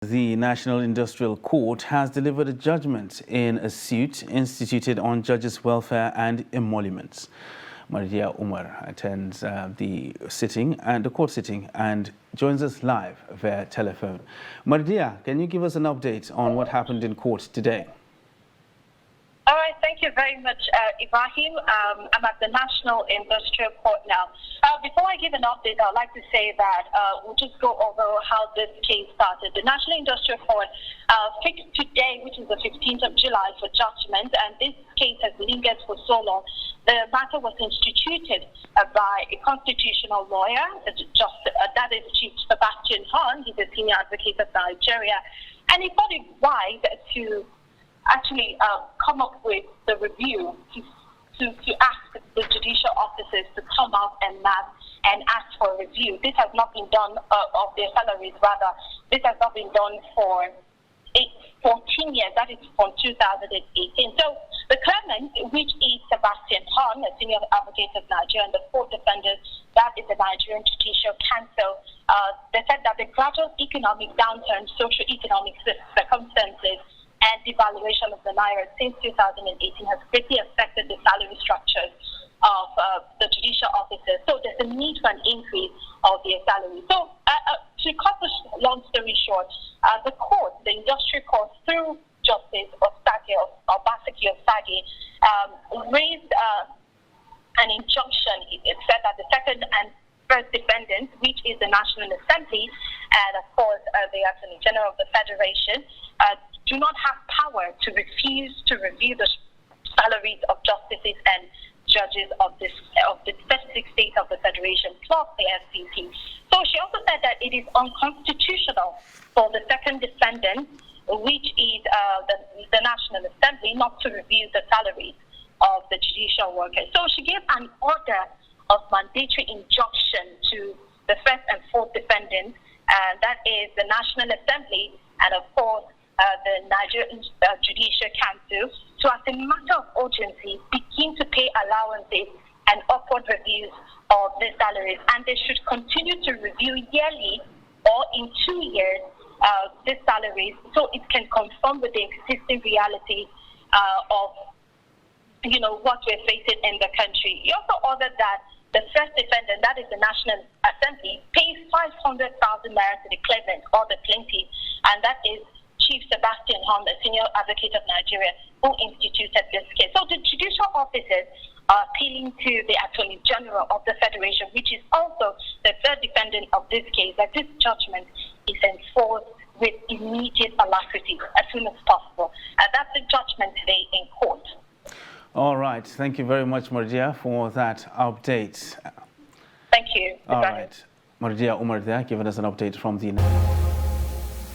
The National Industrial Court has delivered a judgment in a suit instituted on judges' welfare and emoluments. Mardia Umar attends the court sitting and joins us live via telephone. Mardia, can you give us an update on what happened in court today? All right, thank you very much, Ibrahim. I'm at the National Industrial Court now. Before I give an update, I'd like to say that we'll just go over how this case started. The National Industrial Court fixed today, which is the 15th of July, for judgment, and this case has lingered for so long. The matter was instituted by a constitutional lawyer, that is Chief Sebastian Hahn. He's a senior advocate of Nigeria, and he thought it wise to actually come up with the review to ask the judicial officers to come out and ask for a review. This has not been done of their salaries, rather. This has not been done for 14 years. That is from 2018. So the claimant, which is Sebastian Hahn, a senior advocate of Nigeria, and the fourth defendant, that is the Nigerian Judicial Council, they said that the gradual economic downturn, socio-economic circumstances, and devaluation of the naira since 2018 has greatly affected the salary structures of the judicial officers. So there's a need for an increase of their salary. So to cut this long story short, the court, the industrial court, through Justice Obaseki Osage, raised an injunction. It said that the second and first defendant, which is the National Assembly, and of course the Attorney General of the Federation, do not have power to refuse to review the salaries of justices and judges of the 36 states of the Federation, plus the FCC. So she also said that it is unconstitutional for the second defendant, which is the National Assembly, not to review the salaries of the judicial workers. So she gave an order of mandatory injunction to the first and fourth defendants, and that is the National Assembly and, of course, the Nigerian Judicial Council, to, as a matter of urgency, begin to pay allowances and upward reviews of the salaries. And they should continue to review yearly or in 2 years the salaries, so it can conform with the existing reality of what we're facing in the country. He also ordered that the first defendant, that is the National Assembly, pays 500,000 naira to the claimant or the plaintiff, and that is Chief Sebastian Hahn, the senior advocate of Nigeria, who instituted this case. So the judicial officers are appealing to the Attorney General of the Federation, which is also the third defendant of this case, that this judgment is enforced with immediate alacrity as soon as possible. That's the judgment today in court. All right. Thank you very much, Mardia, for that update. Thank you. All right. Mardia Umar there, giving us an update from the